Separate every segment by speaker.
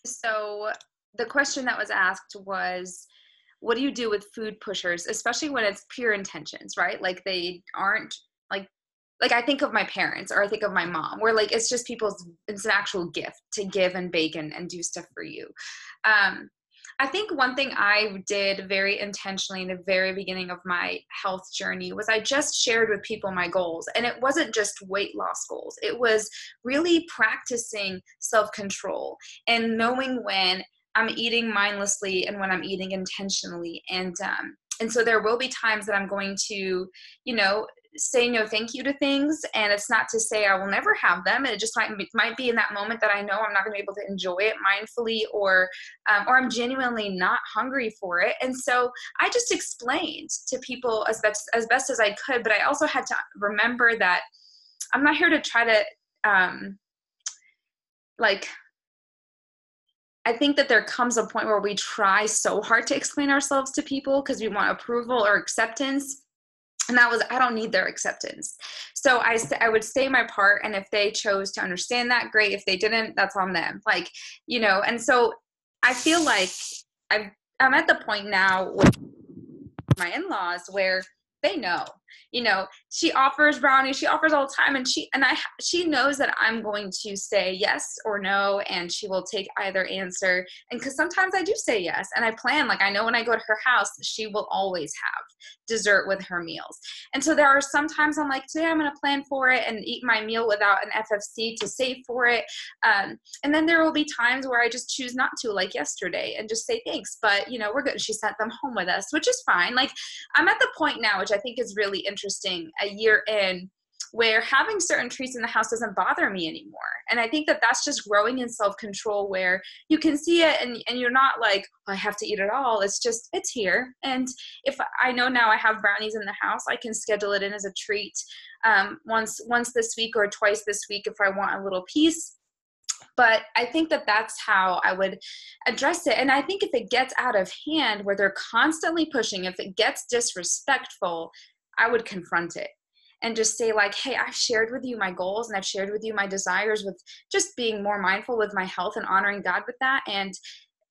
Speaker 1: So the question that was asked was, what do you do with food pushers, especially when it's pure intentions, right? Like they aren't like I think of my parents or I think of my mom, where like it's just it's an actual gift to give and bake and do stuff for you. I think one thing I did very intentionally in the very beginning of my health journey was I just shared with people my goals. And it wasn't just weight loss goals. It was really practicing self-control and knowing when I'm eating mindlessly and when I'm eating intentionally. And so there will be times that I'm going to, say no thank you to things, and it's not to say I will never have them. It just might be in that moment that I know I'm not going to be able to enjoy it mindfully, or I'm genuinely not hungry for it. And so I just explained to people as best as I could, but I also had to remember that I'm not here to try to I think that there comes a point where we try so hard to explain ourselves to people because we want approval or acceptance. And I don't need their acceptance. So I would say my part. And if they chose to understand that, great. If they didn't, that's on them. And so I feel like I'm at the point now with my in-laws where they know, she offers brownies, she offers all the time. And she knows that I'm going to say yes or no. And she will take either answer. And cause sometimes I do say yes. And I plan, I know when I go to her house, she will always have dessert with her meals. And so there are some times I'm like, today I'm going to plan for it and eat my meal without an FFC to save for it. And then there will be times where I just choose not to, like yesterday, and just say thanks, but we're good. She sent them home with us, which is fine. I'm at the point now, which I think is really interesting, a year in, where having certain treats in the house doesn't bother me anymore. And I think that that's just growing in self-control, where you can see it and you're not like, oh, I have to eat it all. It's just, it's here. And if I know now I have brownies in the house, I can schedule it in as a treat once this week or twice this week if I want a little piece. But I think that that's how I would address it. And I think if it gets out of hand, where they're constantly pushing, if it gets disrespectful, I would confront it and just say hey, I've shared with you my goals and I've shared with you my desires, with just being more mindful with my health and honoring God with that. And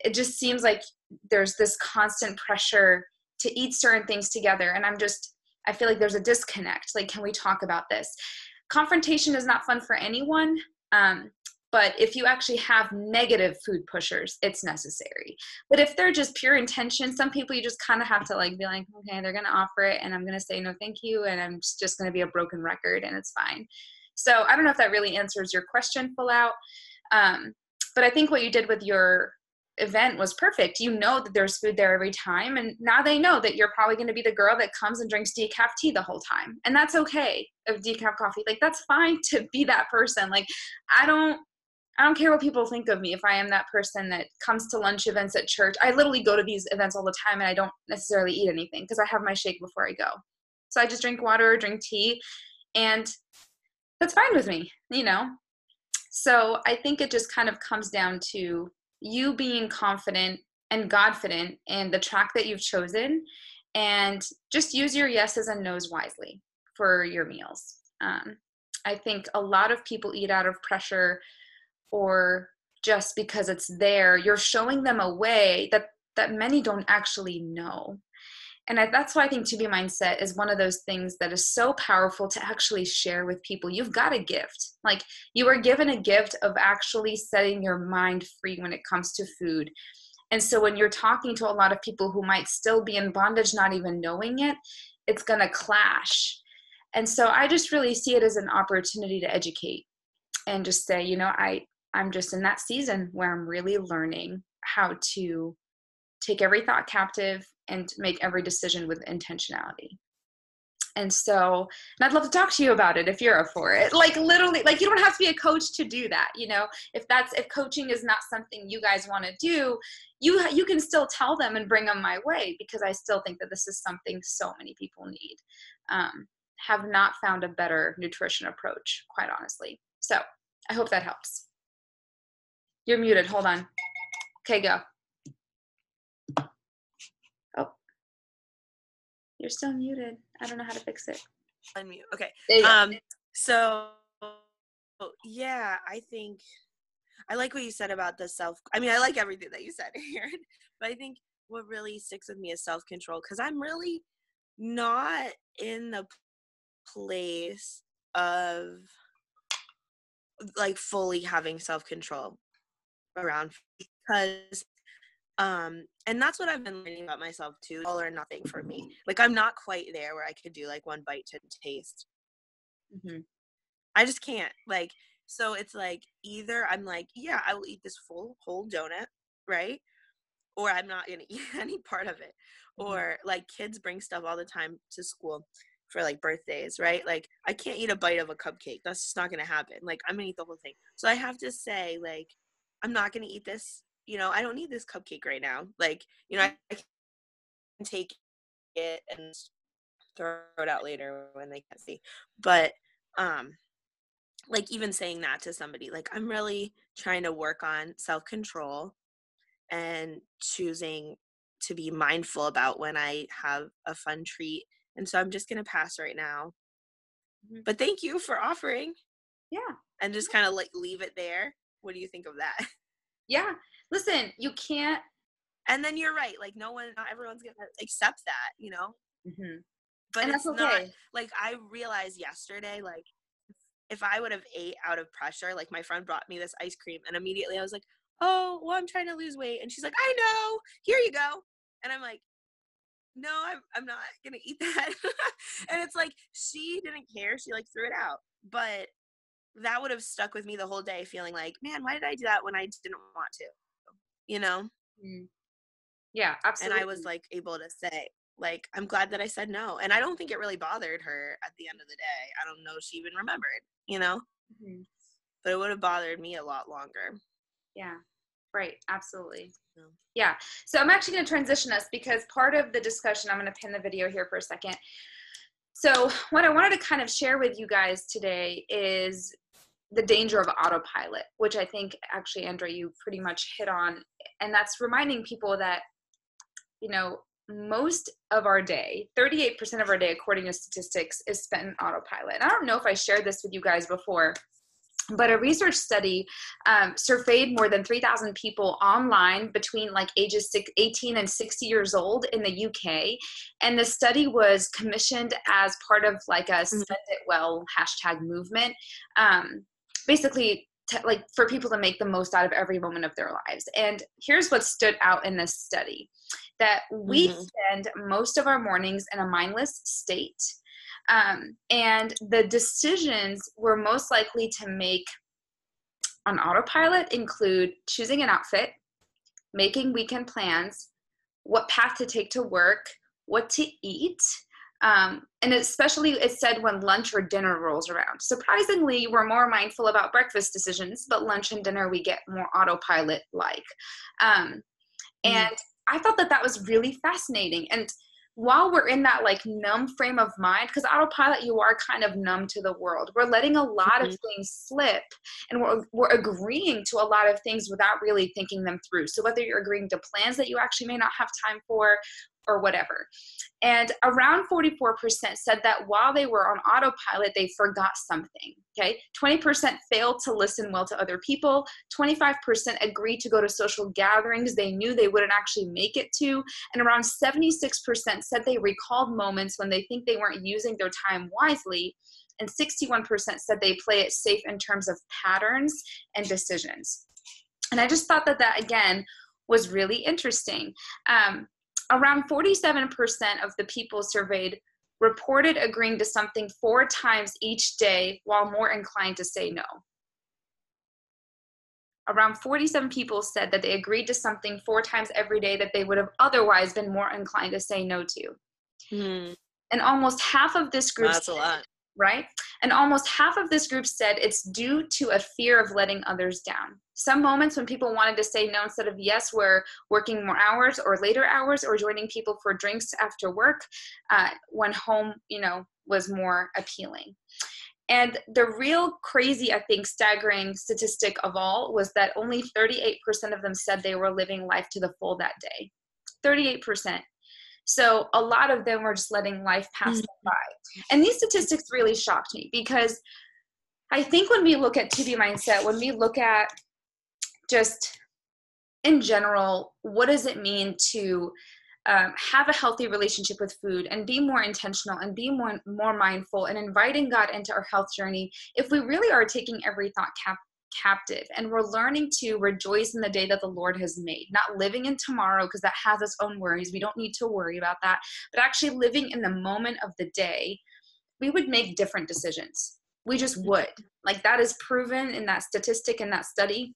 Speaker 1: it just seems like there's this constant pressure to eat certain things together. And I feel like there's a disconnect. Can we talk about this? Confrontation is not fun for anyone. But if you actually have negative food pushers, it's necessary. But if they're just pure intention, some people you just kind of have to be like, okay, they're going to offer it and I'm going to say no thank you, and I'm just going to be a broken record, and it's fine. So I don't know if that really answers your question full out. But I think what you did with your event was perfect. You know that there's food there every time, and now they know that you're probably going to be the girl that comes and drinks decaf tea the whole time. And that's okay. Of decaf coffee, that's fine to be that person. I don't care what people think of me if I am that person that comes to lunch events at church. I literally go to these events all the time and I don't necessarily eat anything because I have my shake before I go. So I just drink water or drink tea, and that's fine with me, So I think it just kind of comes down to you being confident and Godfident in the track that you've chosen, and just use your yeses and nos wisely for your meals. I think a lot of people eat out of pressure, or just because it's there. You're showing them a way that many don't actually know. And that's why I think To Be Mindset is one of those things that is so powerful to actually share with people. You've got a gift. You are given a gift of actually setting your mind free when it comes to food. And so when you're talking to a lot of people who might still be in bondage, not even knowing it, it's going to clash. And so I just really see it as an opportunity to educate and just say, I'm just in that season where I'm really learning how to take every thought captive and make every decision with intentionality. And so, and I'd love to talk to you about it if you're up for it. Literally, you don't have to be a coach to do that. If coaching is not something you guys want to do, you can still tell them and bring them my way, because I still think that this is something so many people need. Have not found a better nutrition approach, quite honestly. So I hope that helps. You're muted. Hold on. Okay, go. Oh, you're still muted. I don't know how to fix it.
Speaker 2: Unmute. Okay.
Speaker 1: There you go.
Speaker 2: So yeah, I think I like what you said about I mean, I like everything that you said here, but I think what really sticks with me is self-control, because I'm really not in the place of like fully having self-control around, because and that's what I've been learning about myself too, all or nothing for me. Like, I'm not quite there where I could do like one bite to taste.
Speaker 1: Mm-hmm.
Speaker 2: I just can't, like, so it's like either I'm like, yeah, I will eat this whole donut, right? Or I'm not gonna eat any part of it.
Speaker 1: Mm-hmm.
Speaker 2: Or like, kids bring stuff all the time to school for like birthdays, right? Like, I can't eat a bite of a cupcake. That's just not gonna happen. Like, I'm gonna eat the whole thing. So I have to say, like, I'm not gonna eat this. I don't need this cupcake right now. Like, I can take it and throw it out later when they can't see. But like, even saying that to somebody, like, I'm really trying to work on self-control and choosing to be mindful about when I have a fun treat. And so I'm just going to pass right now.
Speaker 1: Mm-hmm.
Speaker 2: But thank you for offering.
Speaker 1: Yeah.
Speaker 2: And just kind of like leave it there. What do you think of that?
Speaker 1: Yeah. Listen, you can't.
Speaker 2: And then you're right. Like, not everyone's going to accept that,
Speaker 1: Mm-hmm.
Speaker 2: But
Speaker 1: And
Speaker 2: it's
Speaker 1: that's
Speaker 2: not,
Speaker 1: okay.
Speaker 2: like, I realized yesterday, like, if I would have ate out of pressure, like, my friend brought me this ice cream and immediately I was like, oh, well, I'm trying to lose weight. And she's like, I know, here you go. And I'm like, no, I'm not going to eat that. And it's like, she didn't care. She like threw it out. But that would have stuck with me the whole day, feeling like, man, why did I do that when I didn't want to?
Speaker 1: Mm-hmm. Yeah,
Speaker 2: And I was
Speaker 1: absolutely.
Speaker 2: like able to say, like, I'm glad that I said no. And I don't think it really bothered her at the end of the day. I don't know if she even remembered,
Speaker 1: Mm-hmm.
Speaker 2: but it would have bothered me a lot longer.
Speaker 1: Yeah, right. Absolutely.
Speaker 2: So.
Speaker 1: Yeah. So I'm actually going to transition us, because part of the discussion, I'm going to pin the video here for a second. So what I wanted to kind of share with you guys today is the danger of autopilot, which I think actually, Andrea, you pretty much hit on. And that's reminding people that, most of our day, 38% of our day, according to statistics, is spent in autopilot. And I don't know if I shared this with you guys before, but a research study surveyed more than 3,000 people online between like ages 18 and 60 years old in the UK. And the study was commissioned as part of like a Spend It Well #movement. Basically, like for people to make the most out of every moment of their lives. And here's what stood out in this study: that we spend most of our mornings in a mindless state. And the decisions we're most likely to make on autopilot include choosing an outfit, making weekend plans, what path to take to work, what to eat, and especially it said when lunch or dinner rolls around. Surprisingly, we're more mindful about breakfast decisions, but lunch and dinner we get more autopilot-like. And I thought that was really fascinating. And while we're in that like numb frame of mind, because autopilot, you are kind of numb to the world. We're letting a lot of things slip, and we're agreeing to a lot of things without really thinking them through. So whether you're agreeing to plans that you actually may not have time for, or whatever. And around 44% said that while they were on autopilot, they forgot something, okay? 20% failed to listen well to other people. 25% agreed to go to social gatherings they knew they wouldn't actually make it to. And around 76% said they recalled moments when they think they weren't using their time wisely. And 61% said they play it safe in terms of patterns and decisions. And I just thought that again, was really interesting. Around 47% of the people surveyed reported agreeing to something 4 times each day, while more inclined to say no. Around 47 people said that they agreed to something 4 times every day that they would have otherwise been more inclined to say no to. And almost half of this group
Speaker 2: That's a lot.
Speaker 1: Right? And almost half of this group said it's due to a fear of letting others down. Some moments when people wanted to say no instead of yes were working more hours or later hours, or joining people for drinks after work, when home, was more appealing. And the real crazy, I think, staggering statistic of all was that only 38% of them said they were living life to the full that day. 38%. So a lot of them were just letting life pass them by. And these statistics really shocked me, because I think when we look at 2B mindset, when we look at just in general, what does it mean to have a healthy relationship with food and be more intentional and be more mindful and inviting God into our health journey if we really are taking every thought captive and we're learning to rejoice in the day that the Lord has made, not living in tomorrow because that has its own worries. We don't need to worry about that, but actually living in the moment of the day, we would make different decisions. We just would. Like, that is proven in that statistic and that study,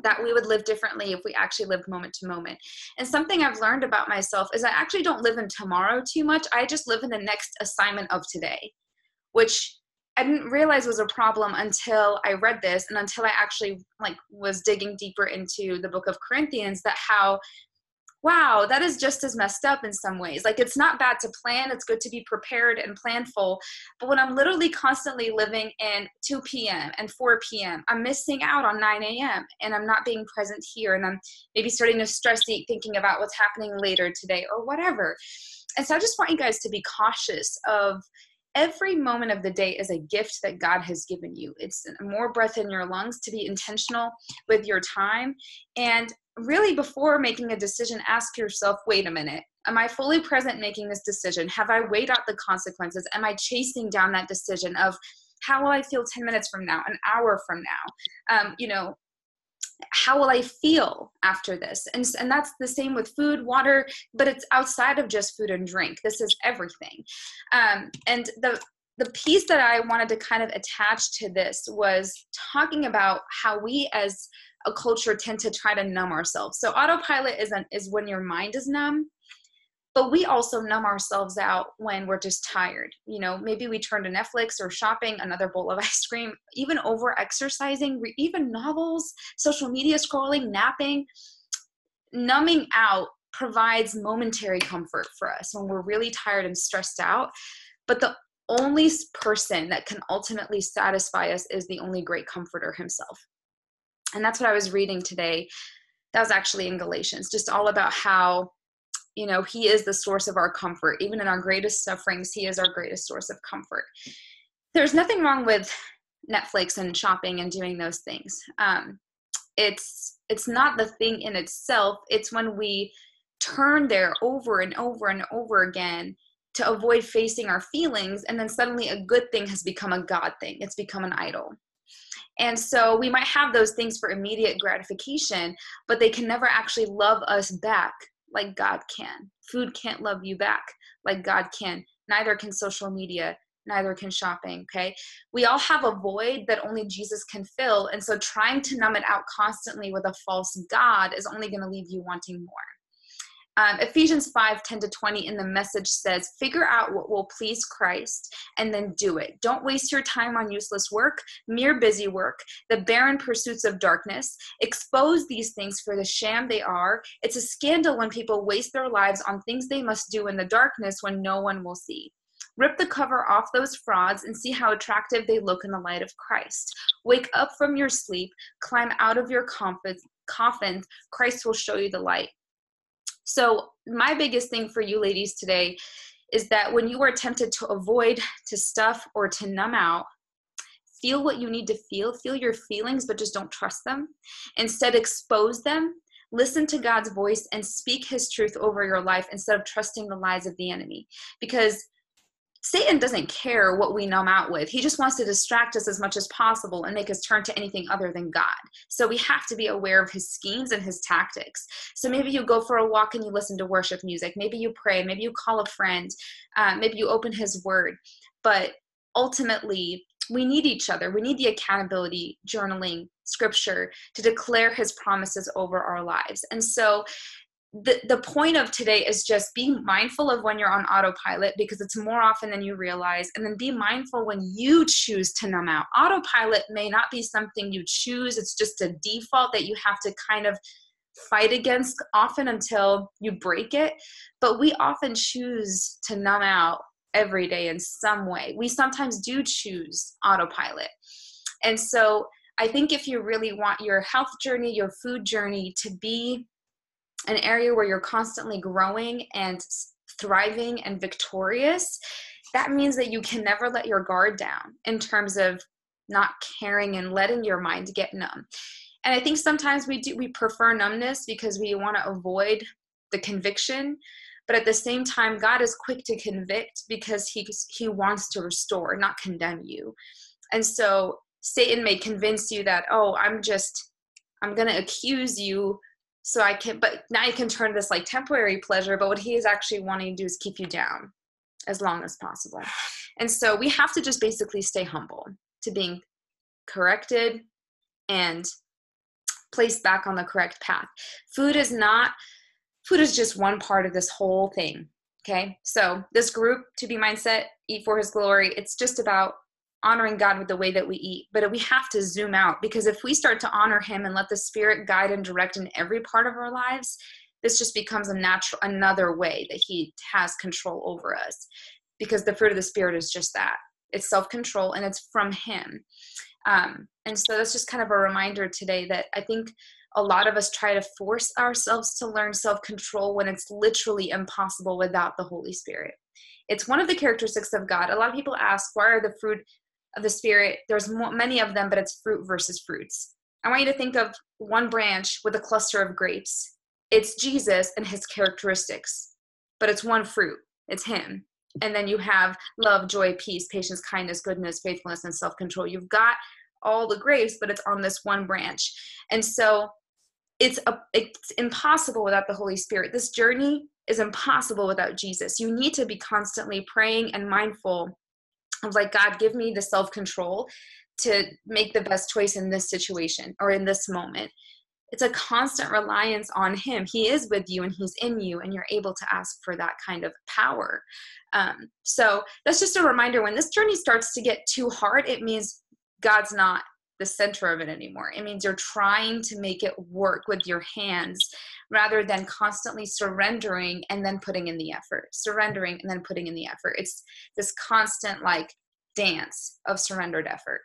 Speaker 1: that we would live differently if we actually lived moment to moment. And something I've learned about myself is I actually don't live in tomorrow too much. I just live in the next assignment of today, which I didn't realize was a problem until I read this and until I actually was digging deeper into the book of Corinthians, that how, wow, that is just as messed up in some ways. Like, it's not bad to plan. It's good to be prepared and planful. But when I'm literally constantly living in 2 p.m. and 4 p.m., I'm missing out on 9 a.m. and I'm not being present here. And I'm maybe starting to stress eat thinking about what's happening later today or whatever. And so I just want you guys to be cautious of every moment of the day is a gift that God has given you. It's more breath in your lungs to be intentional with your time. And really, before making a decision, ask yourself, wait a minute, am I fully present making this decision? Have I weighed out the consequences? Am I chasing down that decision of how will I feel 10 minutes from now, an hour from now? How will I feel after this? And that's the same with food, water, but it's outside of just food and drink. This is everything. And the piece that I wanted to kind of attach to this was talking about how we as a culture tend to try to numb ourselves. So autopilot is when your mind is numb, but we also numb ourselves out when we're just tired. Maybe we turn to Netflix or shopping, another bowl of ice cream, even over exercising, even novels, social media scrolling, napping. Numbing out provides momentary comfort for us when we're really tired and stressed out. But the only person that can ultimately satisfy us is the only great comforter himself. And that's what I was reading today. That was actually in Galatians, just all about how, he is the source of our comfort. Even in our greatest sufferings, he is our greatest source of comfort. There's nothing wrong with Netflix and shopping and doing those things. It's not the thing in itself. It's when we turn there over and over and over again to avoid facing our feelings, and then suddenly a good thing has become a God thing. It's become an idol. And so we might have those things for immediate gratification, but they can never actually love us back like God can. Food can't love you back like God can. Neither can social media. Neither can shopping, okay? We all have a void that only Jesus can fill. And so trying to numb it out constantly with a false God is only going to leave you wanting more. Ephesians 5:10-20 in the Message says, figure out what will please Christ and then do it. Don't waste your time on useless work, mere busy work, the barren pursuits of darkness. Expose these things for the sham they are. It's a scandal when people waste their lives on things they must do in the darkness when no one will see. Rip the cover off those frauds and see how attractive they look in the light of Christ. Wake up from your sleep, climb out of your coffins. Christ will show you the light. So my biggest thing for you ladies today is that when you are tempted to avoid, to stuff, or to numb out, feel what you need to feel your feelings, but just don't trust them. Instead, expose them, listen to God's voice, and speak his truth over your life instead of trusting the lies of the enemy. Because Satan doesn't care what we numb out with. He just wants to distract us as much as possible and make us turn to anything other than God. So we have to be aware of his schemes and his tactics. So maybe you go for a walk and you listen to worship music. Maybe you pray. Maybe you call a friend. Maybe you open his word. But ultimately, we need each other. We need the accountability, journaling, scripture to declare his promises over our lives. And so the point of today is just being mindful of when you're on autopilot, because it's more often than you realize, and then be mindful when you choose to numb out. Autopilot may not be something you choose. It's just a default that you have to kind of fight against often until you break it. But we often choose to numb out every day in some way. We sometimes do choose autopilot. And so I think if you really want your health journey, your food journey to be an area where you're constantly growing and thriving and victorious, that means that you can never let your guard down in terms of not caring and letting your mind get numb. And I think sometimes we prefer numbness because we want to avoid the conviction. But at the same time, God is quick to convict because he wants to restore, not condemn you. And so Satan may convince you that, oh, I'm going to accuse you so I can, but now you can turn this like temporary pleasure. But what he is actually wanting to do is keep you down as long as possible. And so we have to just basically stay humble to being corrected and placed back on the correct path. Food is just one part of this whole thing. Okay. So this group, to be mindset, eat for his glory. It's just about honoring God with the way that we eat, but we have to zoom out, because if we start to honor him and let the Spirit guide and direct in every part of our lives, this just becomes another way that he has control over us, because the fruit of the Spirit is just that. It's self-control, and it's from him. And so that's just kind of a reminder today that I think a lot of us try to force ourselves to learn self-control when it's literally impossible without the Holy Spirit. It's one of the characteristics of God. A lot of people ask, why are the fruit of the Spirit? There's many of them, but it's fruit versus fruits. I want you to think of one branch with a cluster of grapes. It's Jesus and his characteristics, but it's one fruit. It's him. And then you have love, joy, peace, patience, kindness, goodness, faithfulness, and self-control. You've got all the grapes, but it's on this one branch. And so it's impossible without the Holy Spirit. This journey is impossible without Jesus. You need to be constantly praying and mindful of, like, God, give me the self-control to make the best choice in this situation or in this moment. It's a constant reliance on him. He is with you and he's in you, and you're able to ask for that kind of power. So that's just a reminder, when this journey starts to get too hard, it means God's not the center of it anymore. It means you're trying to make it work with your hands rather than constantly surrendering and then putting in the effort, surrendering and then putting in the effort. It's this constant like dance of surrendered effort.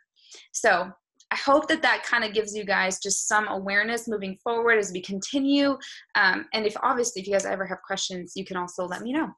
Speaker 1: So I hope that kind of gives you guys just some awareness moving forward as we continue. And if you guys ever have questions, you can also let me know.